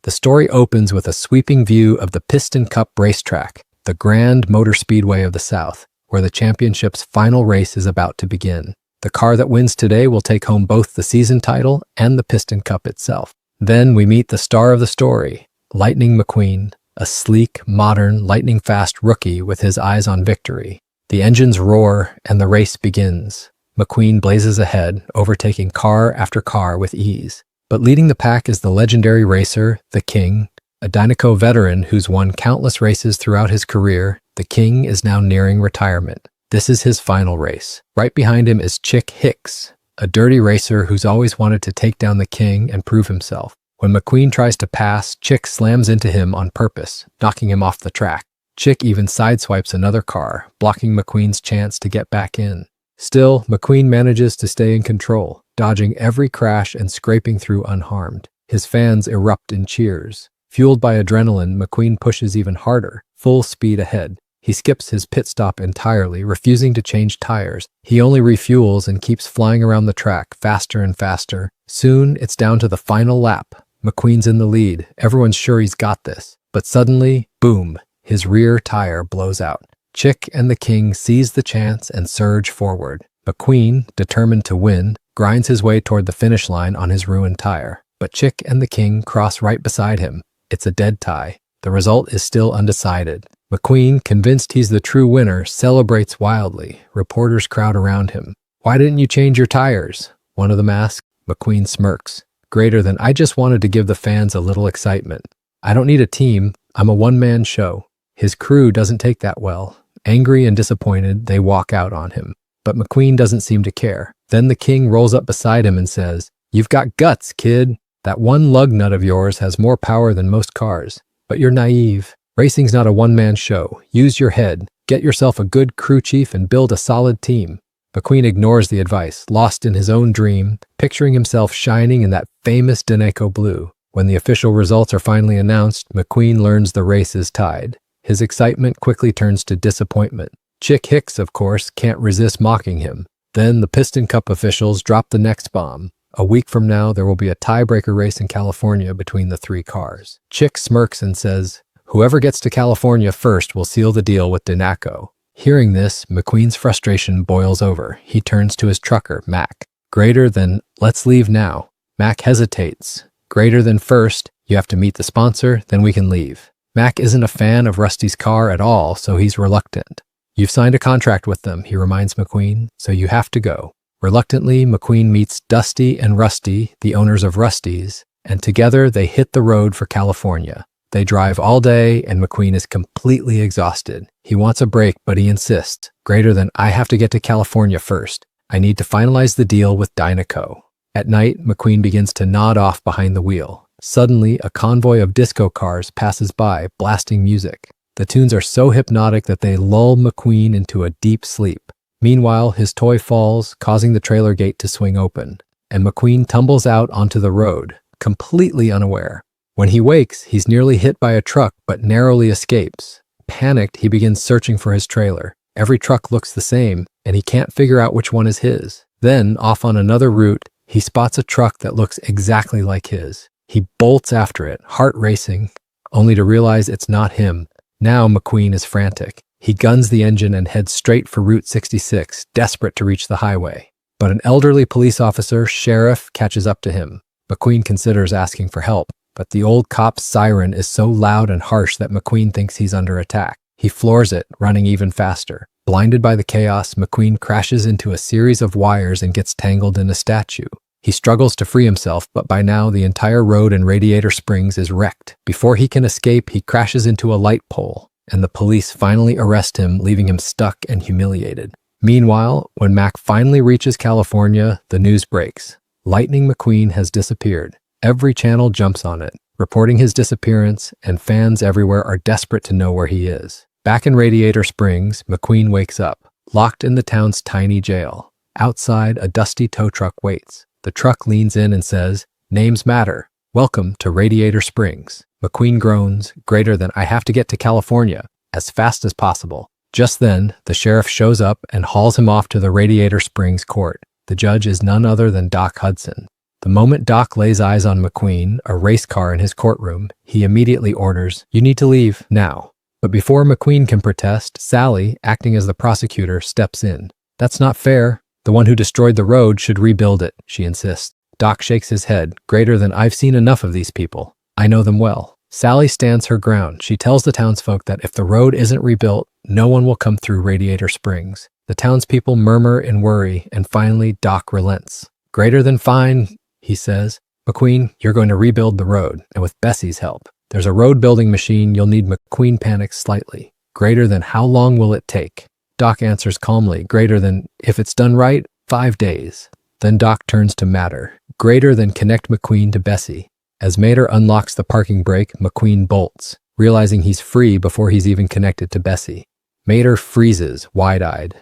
The story opens with a sweeping view of the Piston Cup racetrack, the grand motor speedway of the South, where the championship's final race is about to begin. The car that wins today will take home both the season title and the Piston Cup itself. Then we meet the star of the story, Lightning McQueen, a sleek, modern, lightning-fast rookie with his eyes on victory. The engines roar and the race begins. McQueen blazes ahead, overtaking car after car with ease. But leading the pack is the legendary racer, the King, a Dynaco veteran who's won countless races throughout his career. The King is now nearing retirement. This is his final race. Right behind him is Chick Hicks, a dirty racer who's always wanted to take down the King and prove himself. When McQueen tries to pass, Chick slams into him on purpose, knocking him off the track. Chick even sideswipes another car, blocking McQueen's chance to get back in. Still, McQueen manages to stay in control, dodging every crash and scraping through unharmed. His fans erupt in cheers. Fueled by adrenaline, McQueen pushes even harder, full speed ahead. He skips his pit stop entirely, refusing to change tires. He only refuels and keeps flying around the track faster and faster. Soon, it's down to the final lap. McQueen's in the lead. Everyone's sure he's got this. But suddenly, boom, his rear tire blows out. Chick and the King seize the chance and surge forward. McQueen, determined to win, grinds his way toward the finish line on his ruined tire. But Chick and the King cross right beside him. It's a dead tie. The result is still undecided. McQueen, convinced he's the true winner, celebrates wildly. Reporters crowd around him. "Why didn't you change your tires?" one of them asks. McQueen smirks. Greater than, "I just wanted to give the fans a little excitement. I don't need a team. I'm a one-man show." His crew doesn't take that well. Angry and disappointed, they walk out on him. But McQueen doesn't seem to care. Then the King rolls up beside him and says, "You've got guts, kid. That one lug nut of yours has more power than most cars. But you're naive. Racing's not a one-man show. Use your head. Get yourself a good crew chief and build a solid team." McQueen ignores the advice, lost in his own dream, picturing himself shining in that famous Dynaco blue. When the official results are finally announced, McQueen learns the race is tied. His excitement quickly turns to disappointment. Chick Hicks, of course, can't resist mocking him. Then the Piston Cup officials drop the next bomb. A week from now, there will be a tiebreaker race in California between the three cars. Chick smirks and says, "Whoever gets to California first will seal the deal with Dynaco." Hearing this, McQueen's frustration boils over. He turns to his trucker, Mac. "Greater than, let's leave now." Mac hesitates. "Greater than first, you have to meet the sponsor, then we can leave." Mac isn't a fan of Rusty's car at all, so he's reluctant. "You've signed a contract with them," he reminds McQueen, "so you have to go." Reluctantly, McQueen meets Dusty and Rusty, the owners of Rusty's, and together they hit the road for California. They drive all day, and McQueen is completely exhausted. He wants a break, but he insists, "Greater than, I have to get to California first. I need to finalize the deal with Dynaco." At night, McQueen begins to nod off behind the wheel. Suddenly, a convoy of disco cars passes by, blasting music. The tunes are so hypnotic that they lull McQueen into a deep sleep. Meanwhile, his toy falls, causing the trailer gate to swing open, and McQueen tumbles out onto the road, completely unaware. When he wakes, he's nearly hit by a truck, but narrowly escapes. Panicked, he begins searching for his trailer. Every truck looks the same, and he can't figure out which one is his. Then, off on another route, he spots a truck that looks exactly like his. He bolts after it, heart racing, only to realize it's not him. Now McQueen is frantic. He guns the engine and heads straight for Route 66, desperate to reach the highway. But an elderly police officer, Sheriff, catches up to him. McQueen considers asking for help, but the old cop's siren is so loud and harsh that McQueen thinks he's under attack. He floors it, running even faster. Blinded by the chaos, McQueen crashes into a series of wires and gets tangled in a statue. He struggles to free himself, but by now the entire road in Radiator Springs is wrecked. Before he can escape, he crashes into a light pole, and the police finally arrest him, leaving him stuck and humiliated. Meanwhile, when Mac finally reaches California, the news breaks. Lightning McQueen has disappeared. Every channel jumps on it, reporting his disappearance, and fans everywhere are desperate to know where he is. Back in Radiator Springs, McQueen wakes up, locked in the town's tiny jail. Outside, a dusty tow truck waits. The truck leans in and says, "Names matter. Welcome to Radiator Springs." McQueen groans, "Greater than, I have to get to California as fast as possible." Just then, the sheriff shows up and hauls him off to the Radiator Springs court. The judge is none other than Doc Hudson. The moment Doc lays eyes on McQueen, a race car in his courtroom, he immediately orders, "You need to leave, now." But before McQueen can protest, Sally, acting as the prosecutor, steps in. "That's not fair. The one who destroyed the road should rebuild it," she insists. Doc shakes his head, greater than, "I've seen enough of these people. I know them well." Sally stands her ground. She tells the townsfolk that if the road isn't rebuilt, no one will come through Radiator Springs. The townspeople murmur in worry, and finally Doc relents. "Greater than fine," he says. "McQueen, you're going to rebuild the road, and with Bessie's help. There's a road building machine you'll need." McQueen panics slightly. "Greater than how long will it take?" Doc answers calmly, "Greater than, if it's done right, 5 days. Then Doc turns to Matter. "Greater than connect McQueen to Bessie." As Mater unlocks the parking brake, McQueen bolts, realizing he's free before he's even connected to Bessie. Mater freezes, wide-eyed.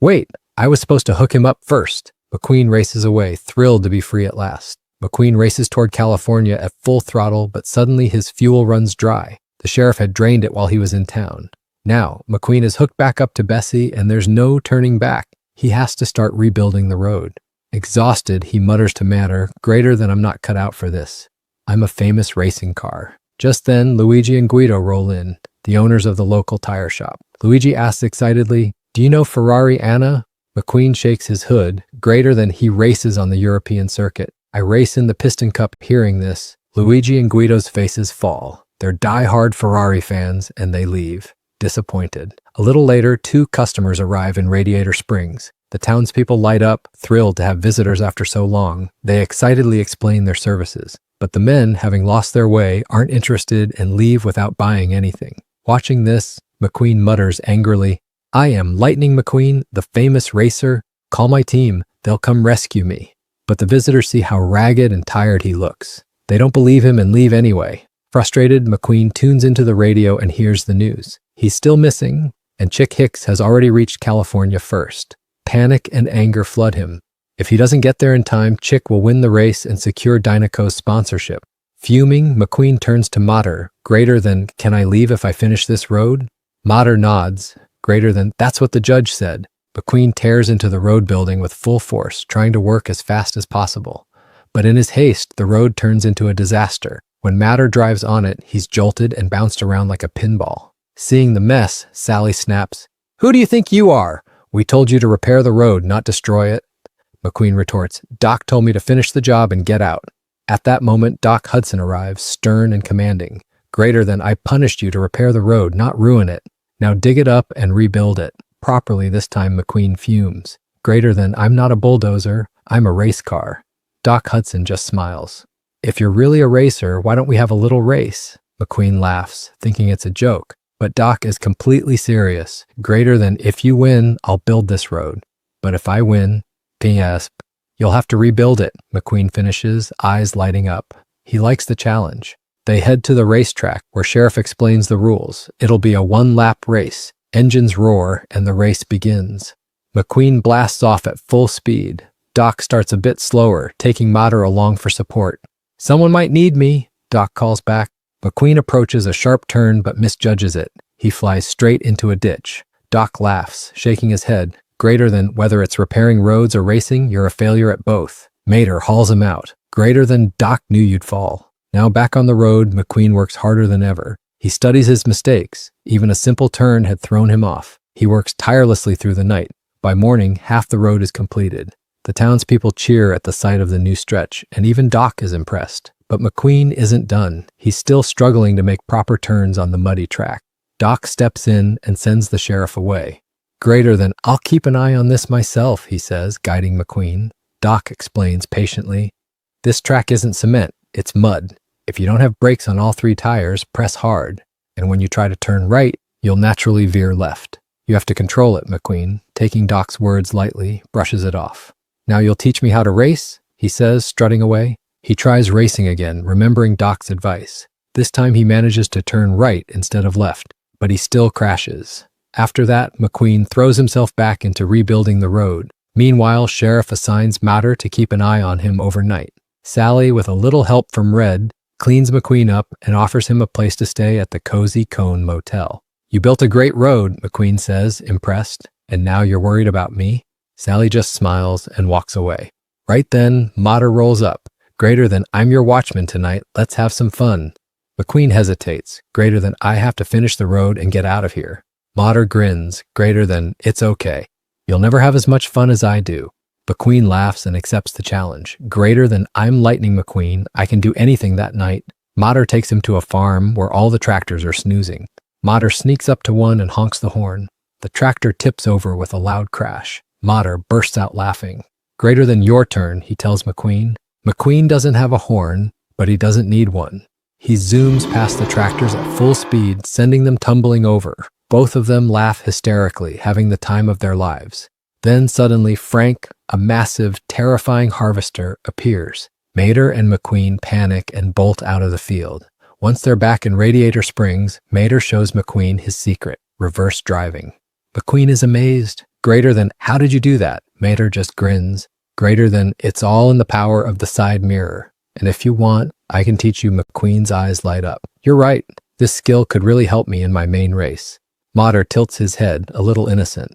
"Wait, I was supposed to hook him up first." McQueen races away, thrilled to be free at last. McQueen races toward California at full throttle, but suddenly his fuel runs dry. The sheriff had drained it while he was in town. Now, McQueen is hooked back up to Bessie, and there's no turning back. He has to start rebuilding the road. Exhausted, he mutters to Matter, "Greater than, I'm not cut out for this. I'm a famous racing car." Just then, Luigi and Guido roll in, the owners of the local tire shop. Luigi asks excitedly, "Do you know Ferrari Anna?" McQueen shakes his hood. Greater than, he races on the European circuit. "I race in the Piston Cup." Hearing this, Luigi and Guido's faces fall. They're die-hard Ferrari fans, and they leave, disappointed. A little later, 2 customers arrive in Radiator Springs. The townspeople light up, thrilled to have visitors after so long. They excitedly explain their services. But the men, having lost their way, aren't interested and leave without buying anything. Watching this, McQueen mutters angrily, "I am Lightning McQueen, the famous racer. Call my team. They'll come rescue me." But the visitors see how ragged and tired he looks. They don't believe him and leave anyway. Frustrated, McQueen tunes into the radio and hears the news. He's still missing, and Chick Hicks has already reached California first. Panic and anger flood him. If he doesn't get there in time, Chick will win the race and secure Dynaco's sponsorship. Fuming, McQueen turns to Mater. "Greater than, can I leave if I finish this road?" Mater nods. Greater than, "That's what the judge said." McQueen tears into the road building with full force, trying to work as fast as possible. But in his haste, the road turns into a disaster. When Mater drives on it, he's jolted and bounced around like a pinball. Seeing the mess, Sally snaps, "Who do you think you are? We told you to repair the road, not destroy it." McQueen retorts, "Doc told me to finish the job and get out." At that moment, Doc Hudson arrives, stern and commanding. "Greater than, I punished you to repair the road, not ruin it. Now dig it up and rebuild it." Properly this time, McQueen fumes. "Greater than, I'm not a bulldozer, I'm a race car." Doc Hudson just smiles. "If you're really a racer, why don't we have a little race?" McQueen laughs, thinking it's a joke. But Doc is completely serious. "Greater than, if you win, I'll build this road. But if I win, P.S. you'll have to rebuild it," McQueen finishes, eyes lighting up. He likes the challenge. They head to the racetrack, where Sheriff explains the rules. It'll be a 1-lap race. Engines roar, and the race begins. McQueen blasts off at full speed. Doc starts a bit slower, taking Mater along for support. "Someone might need me," Doc calls back. McQueen approaches a sharp turn but misjudges it. He flies straight into a ditch. Doc laughs, shaking his head. "Greater than, whether it's repairing roads or racing, you're a failure at both." Mater hauls him out. "Greater than, Doc knew you'd fall." Now back on the road, McQueen works harder than ever. He studies his mistakes. Even a simple turn had thrown him off. He works tirelessly through the night. By morning, half the road is completed. The townspeople cheer at the sight of the new stretch, and even Doc is impressed. But McQueen isn't done. He's still struggling to make proper turns on the muddy track. Doc steps in and sends the sheriff away. "Greater than, I'll keep an eye on this myself," he says, guiding McQueen. Doc explains patiently, "This track isn't cement, it's mud. If you don't have brakes on all 3 tires, press hard. And when you try to turn right, you'll naturally veer left. You have to control it," McQueen, taking Doc's words lightly, brushes it off. "Now you'll teach me how to race?" he says, strutting away. He tries racing again, remembering Doc's advice. This time he manages to turn right instead of left, but he still crashes. After that, McQueen throws himself back into rebuilding the road. Meanwhile, Sheriff assigns Mater to keep an eye on him overnight. Sally, with a little help from Red, cleans McQueen up and offers him a place to stay at the Cozy Cone Motel. "You built a great road," McQueen says, impressed, "and now you're worried about me?" Sally just smiles and walks away. Right then, Mater rolls up. Greater than, I'm your watchman tonight, let's have some fun. McQueen hesitates. Greater than, I have to finish the road and get out of here. Mater grins. Greater than, it's okay. You'll never have as much fun as I do. McQueen laughs and accepts the challenge. Greater than, I'm Lightning McQueen, I can do anything that night. Mater takes him to a farm where all the tractors are snoozing. Mater sneaks up to one and honks the horn. The tractor tips over with a loud crash. Mater bursts out laughing. Greater than, your turn, he tells McQueen. McQueen doesn't have a horn, but he doesn't need one. He zooms past the tractors at full speed, sending them tumbling over. Both of them laugh hysterically, having the time of their lives. Then suddenly Frank, a massive, terrifying harvester, appears. Mater and McQueen panic and bolt out of the field. Once they're back in Radiator Springs, Mater shows McQueen his secret, reverse driving. McQueen is amazed. Greater than, how did you do that? Mater just grins. Greater than, it's all in the power of the side mirror. And if you want, I can teach you. McQueen's eyes light up. You're right. This skill could really help me in my main race. Mater tilts his head, a little innocent.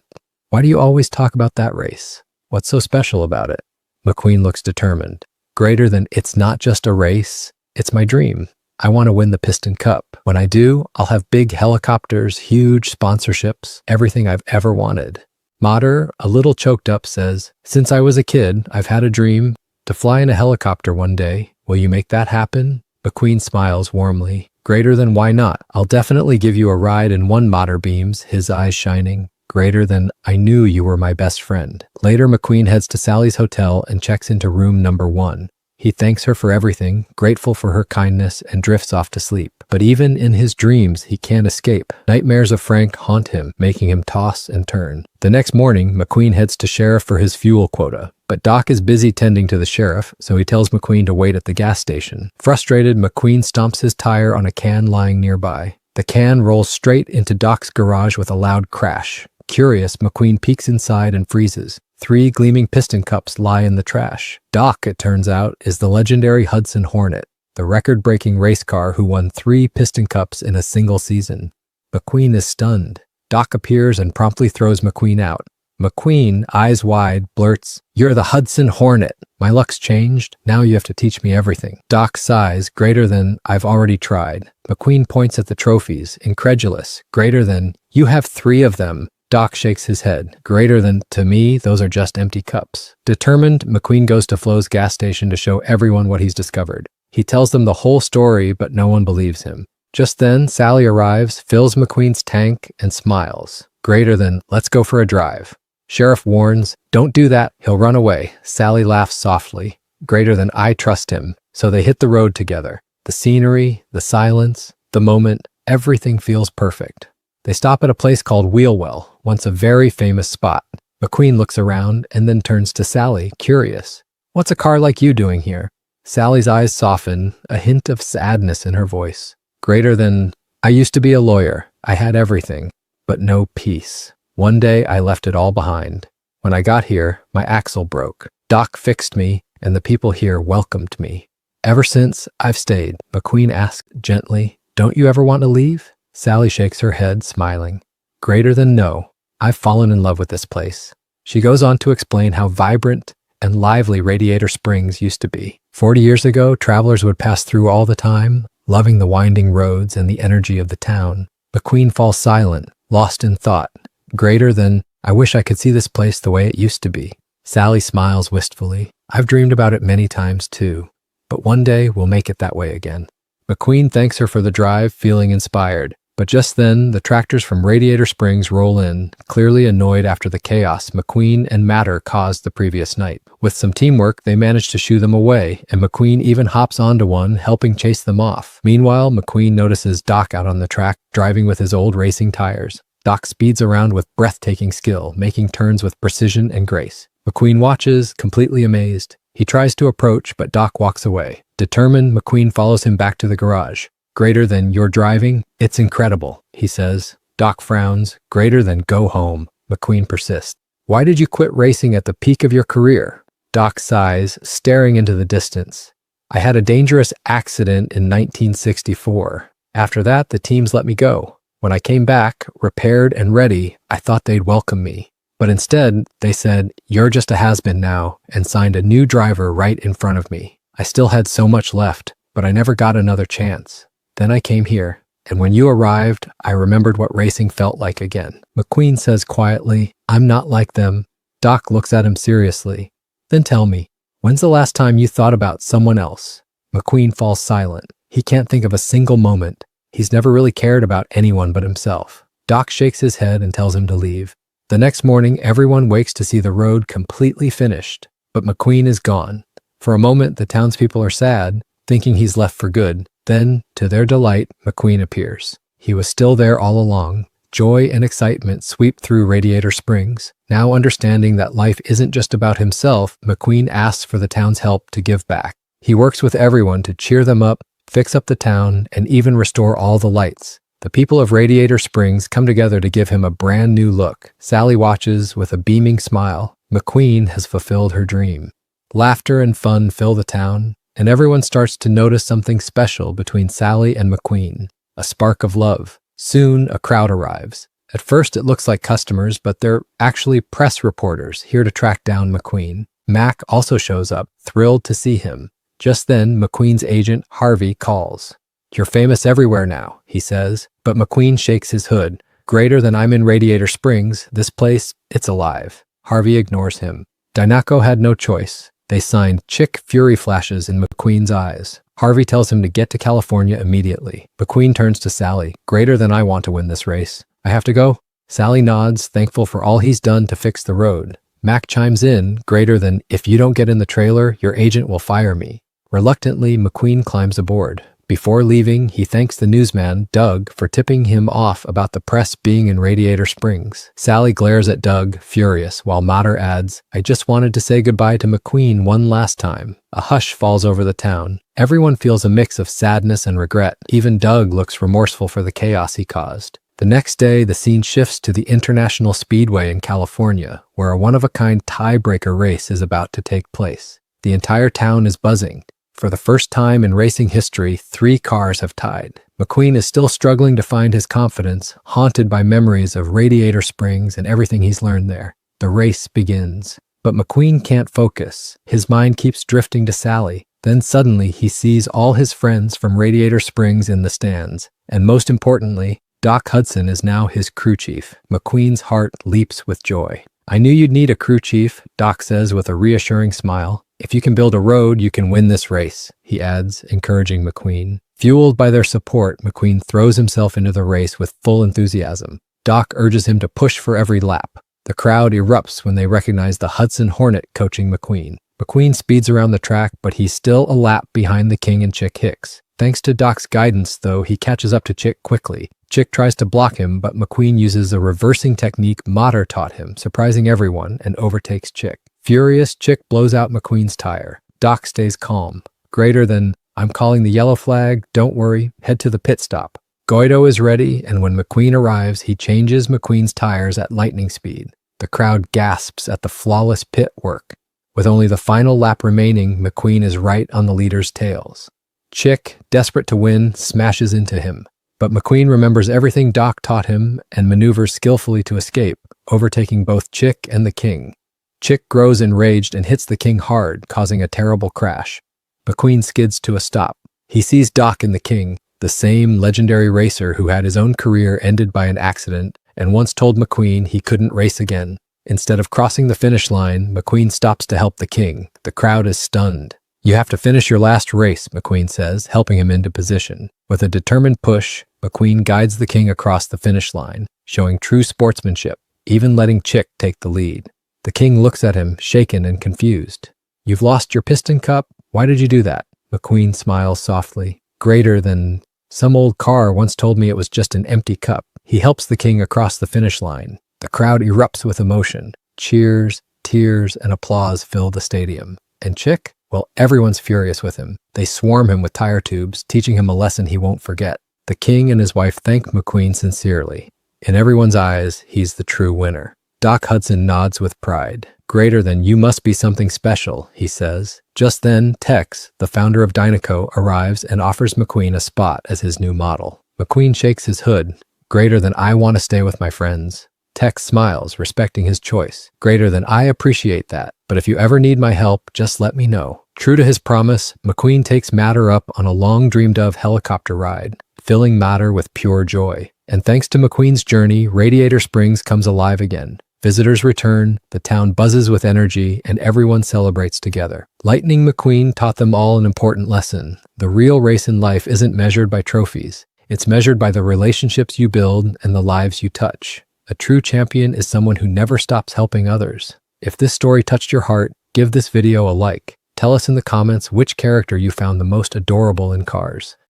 Why do you always talk about that race? What's so special about it? McQueen looks determined. Greater than, it's not just a race. It's my dream. I want to win the Piston Cup. When I do, I'll have big helicopters, huge sponsorships, everything I've ever wanted. Mater, a little choked up, says, since I was a kid, I've had a dream to fly in a helicopter one day. Will you make that happen? McQueen smiles warmly. Greater than, why not? I'll definitely give you a ride in one. Mater beams, his eyes shining. Greater than, I knew you were my best friend. Later, McQueen heads to Sally's hotel and checks into room number 1. He thanks her for everything, grateful for her kindness, and drifts off to sleep. But even in his dreams, he can't escape. Nightmares of Frank haunt him, making him toss and turn. The next morning, McQueen heads to Sheriff for his fuel quota. But Doc is busy tending to the sheriff, so he tells McQueen to wait at the gas station. Frustrated, McQueen stomps his tire on a can lying nearby. The can rolls straight into Doc's garage with a loud crash. Curious, McQueen peeks inside and freezes. 3 gleaming piston cups lie in the trash. Doc, it turns out, is the legendary Hudson Hornet, the record-breaking race car who won 3 piston cups in a single season. McQueen is stunned. Doc appears and promptly throws McQueen out. McQueen, eyes wide, blurts, "You're the Hudson Hornet. My luck's changed. Now you have to teach me everything." Doc sighs, greater than, "I've already tried." McQueen points at the trophies, incredulous, greater than, "You have 3 of them." Doc shakes his head. Greater than, "To me, those are just empty cups." Determined, McQueen goes to Flo's gas station to show everyone what he's discovered. He tells them the whole story, but no one believes him. Just then, Sally arrives, fills McQueen's tank, and smiles. Greater than, "Let's go for a drive." Sheriff warns, "Don't do that, he'll run away." Sally laughs softly. Greater than, "I trust him." So they hit the road together. The scenery, the silence, the moment, everything feels perfect. They stop at a place called Wheelwell, once a very famous spot. McQueen looks around and then turns to Sally, curious. "What's a car like you doing here?" Sally's eyes soften, a hint of sadness in her voice. Greater than, "I used to be a lawyer. I had everything, but no peace. One day I left it all behind. When I got here, my axle broke. Doc fixed me, and the people here welcomed me. Ever since, I've stayed." McQueen asked gently, "Don't you ever want to leave?" Sally shakes her head, smiling. Greater than, "No. I've fallen in love with this place." She goes on to explain how vibrant and lively Radiator Springs used to be. 40 years ago, travelers would pass through all the time, loving the winding roads and the energy of the town. McQueen falls silent, lost in thought. Greater than, "I wish I could see this place the way it used to be." Sally smiles wistfully. "I've dreamed about it many times too, but one day we'll make it that way again." McQueen thanks her for the drive, feeling inspired. But just then, the tractors from Radiator Springs roll in, clearly annoyed after the chaos McQueen and Mater caused the previous night. With some teamwork, they manage to shoo them away, and McQueen even hops onto one, helping chase them off. Meanwhile, McQueen notices Doc out on the track, driving with his old racing tires. Doc speeds around with breathtaking skill, making turns with precision and grace. McQueen watches, completely amazed. He tries to approach, but Doc walks away. Determined, McQueen follows him back to the garage. Greater than, "You're driving? It's incredible," he says. Doc frowns. Greater than, "Go home." McQueen persists. "Why did you quit racing at the peak of your career?" Doc sighs, staring into the distance. "I had a dangerous accident in 1964. After that, the teams let me go. When I came back, repaired and ready, I thought they'd welcome me. But instead, they said, 'You're just a has-been now,' and signed a new driver right in front of me. I still had so much left, but I never got another chance. Then I came here, and when you arrived, I remembered what racing felt like again. McQueen says quietly, I'm not like them. Doc looks at him seriously. Then tell me, when's the last time you thought about someone else? McQueen falls silent. He can't think of a single moment. He's never really cared about anyone but himself. Doc shakes his head and tells him to leave. The next morning, everyone wakes to see the road completely finished, but McQueen is gone. For a moment, the townspeople are sad, thinking he's left for good. Then, to their delight, McQueen appears. He was still there all along. Joy and excitement sweep through Radiator Springs. Now understanding that life isn't just about himself, McQueen asks for the town's help to give back. He works with everyone to cheer them up, fix up the town, and even restore all the lights. The people of Radiator Springs come together to give him a brand new look. Sally watches with a beaming smile. McQueen has fulfilled her dream. Laughter and fun fill the town, and everyone starts to notice something special between Sally and McQueen, a spark of love. Soon, a crowd arrives. At first, it looks like customers, but they're actually press reporters here to track down McQueen. Mac also shows up, thrilled to see him. Just then, McQueen's agent, Harvey, calls. You're famous everywhere now, he says, but McQueen shakes his hood. Greater than I'm in Radiator Springs, this place, it's alive. Harvey ignores him. Dinoco had no choice. They signed Chick Fury flashes in McQueen's eyes. Harvey tells him to get to California immediately. McQueen turns to Sally. Greater than I want to win this race. I have to go? Sally nods, thankful for all he's done to fix the road. Mac chimes in, greater than, if you don't get in the trailer, your agent will fire me. Reluctantly, McQueen climbs aboard. Before leaving, he thanks the newsman, Doug, for tipping him off about the press being in Radiator Springs. Sally glares at Doug, furious, while Mater adds, I just wanted to say goodbye to McQueen one last time. A hush falls over the town. Everyone feels a mix of sadness and regret. Even Doug looks remorseful for the chaos he caused. The next day, the scene shifts to the International Speedway in California, where a one-of-a-kind tiebreaker race is about to take place. The entire town is buzzing. For the first time in racing history, 3 cars have tied. McQueen is still struggling to find his confidence, haunted by memories of Radiator Springs and everything he's learned there. The race begins. But McQueen can't focus. His mind keeps drifting to Sally. Then suddenly, he sees all his friends from Radiator Springs in the stands. And most importantly, Doc Hudson is now his crew chief. McQueen's heart leaps with joy. I knew you'd need a crew chief, Doc says with a reassuring smile. If you can build a road, you can win this race, he adds, encouraging McQueen. Fueled by their support, McQueen throws himself into the race with full enthusiasm. Doc urges him to push for every lap. The crowd erupts when they recognize the Hudson Hornet coaching McQueen. McQueen speeds around the track, but he's still a lap behind the King and Chick Hicks. Thanks to Doc's guidance, though, he catches up to Chick quickly. Chick tries to block him, but McQueen uses a reversing technique Mater taught him, surprising everyone, and overtakes Chick. Furious, Chick blows out McQueen's tire. Doc stays calm. Greater than, I'm calling the yellow flag, don't worry, head to the pit stop. Guido is ready, and when McQueen arrives, he changes McQueen's tires at lightning speed. The crowd gasps at the flawless pit work. With only the final lap remaining, McQueen is right on the leader's tails. Chick, desperate to win, smashes into him. But McQueen remembers everything Doc taught him and maneuvers skillfully to escape, overtaking both Chick and the King. Chick grows enraged and hits the King hard, causing a terrible crash. McQueen skids to a stop. He sees Doc and the King, the same legendary racer who had his own career ended by an accident and once told McQueen he couldn't race again. Instead of crossing the finish line, McQueen stops to help the King. The crowd is stunned. You have to finish your last race, McQueen says, helping him into position. With a determined push, McQueen guides the King across the finish line, showing true sportsmanship, even letting Chick take the lead. The King looks at him, shaken and confused. You've lost your Piston Cup? Why did you do that? McQueen smiles softly. Greater than, some old car once told me it was just an empty cup. He helps the King across the finish line. The crowd erupts with emotion. Cheers, tears, and applause fill the stadium. And Chick? Well, everyone's furious with him. They swarm him with tire tubes, teaching him a lesson he won't forget. The King and his wife thank McQueen sincerely. In everyone's eyes, he's the true winner. Doc Hudson nods with pride. Greater than, you must be something special, he says. Just then, Tex, the founder of Dinoco, arrives and offers McQueen a spot as his new model. McQueen shakes his hood. Greater than, I want to stay with my friends. Tex smiles, respecting his choice. Greater than I appreciate that. But if you ever need my help, just let me know. True to his promise, McQueen takes Matter up on a long-dreamed-of helicopter ride, filling Matter with pure joy. And thanks to McQueen's journey, Radiator Springs comes alive again. Visitors return, the town buzzes with energy, and everyone celebrates together. Lightning McQueen taught them all an important lesson. The real race in life isn't measured by trophies. It's measured by the relationships you build and the lives you touch. A true champion is someone who never stops helping others. If this story touched your heart, give this video a like. Tell us in the comments which character you found the most adorable in Cars.